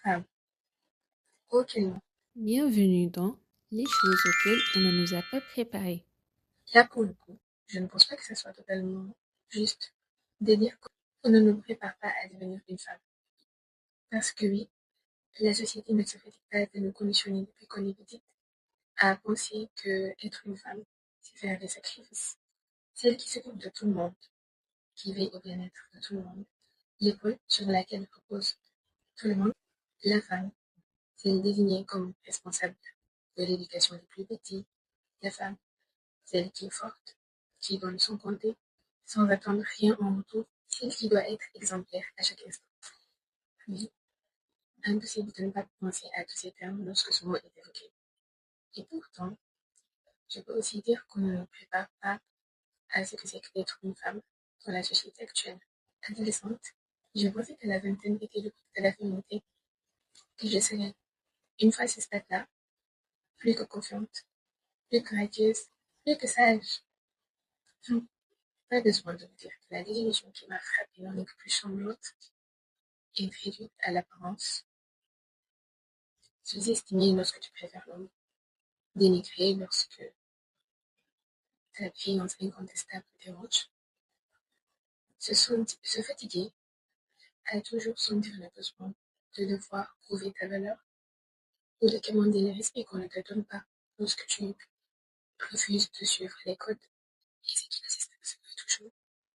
Ah, aucunement. Bienvenue dans les choses auxquelles on ne nous a pas préparés. Là, pour le coup, je ne pense pas que ce soit totalement juste de dire qu'on ne nous prépare pas à devenir une femme. Parce que oui, la société ne se fait pas de nous conditionner depuis qu'on est petite à penser que être une femme, c'est faire des sacrifices. Celle qui s'occupe de tout le monde, qui veille au bien-être de tout le monde, l'épaule sur laquelle repose tout le monde, la femme, celle désignée comme responsable de l'éducation des plus petits, la femme, celle qui est forte, qui donne son compter, sans attendre rien en retour, celle qui doit être exemplaire à chaque instant. Oui, impossible de ne pas penser à tous ces termes lorsque ce mot est évoqué. Et pourtant, je peux aussi dire qu'on ne nous prépare pas à ce que c'est que d'être une femme dans la société actuelle. Adolescente, je pensais que la vingtaine était le pic de la féminité, que je serais, une fois à ce stade-là, plus que confiante, plus courageuse, plus que sage. Non, pas besoin de vous dire que la désillusion qui m'a frappée n'en est que plus sanglante et réduite à l'apparence. Sous-estimée lorsque tu préfères l'homme, dénigrée lorsque ta brillance incontestable dérange, se fatiguer à toujours sentir le besoin de devoir prouver ta valeur ou de commander le respect qu'on ne te donne pas lorsque tu refuses de suivre les codes. Et ce qui se veut toujours,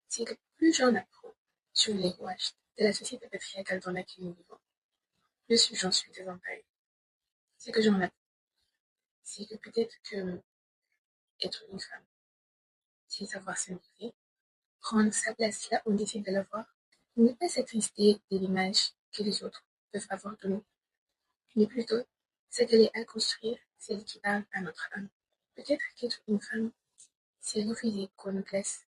c'est que plus j'en apprends sur les rouages de la société patriarcale dans laquelle nous vivons, plus j'en suis désemparée. Ce que j'en apprends, c'est que peut-être que être une femme, c'est savoir s'imposer, prendre sa place là où on décide de l'avoir, ne pas s'attrister de l'image que les autres peuvent avoir de nous, mais plutôt s'atteler à construire celle qui parle à notre âme. Peut-être qu'être une femme, c'est refuser qu'on nous classe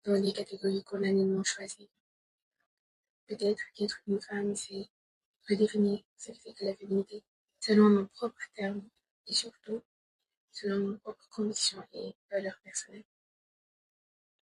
dans les catégories qu'on a nullement choisies. Peut-être qu'être une femme, c'est redéfinir ce que c'est que la féminité selon nos propres termes et surtout selon nos propres convictions et valeurs personnelles.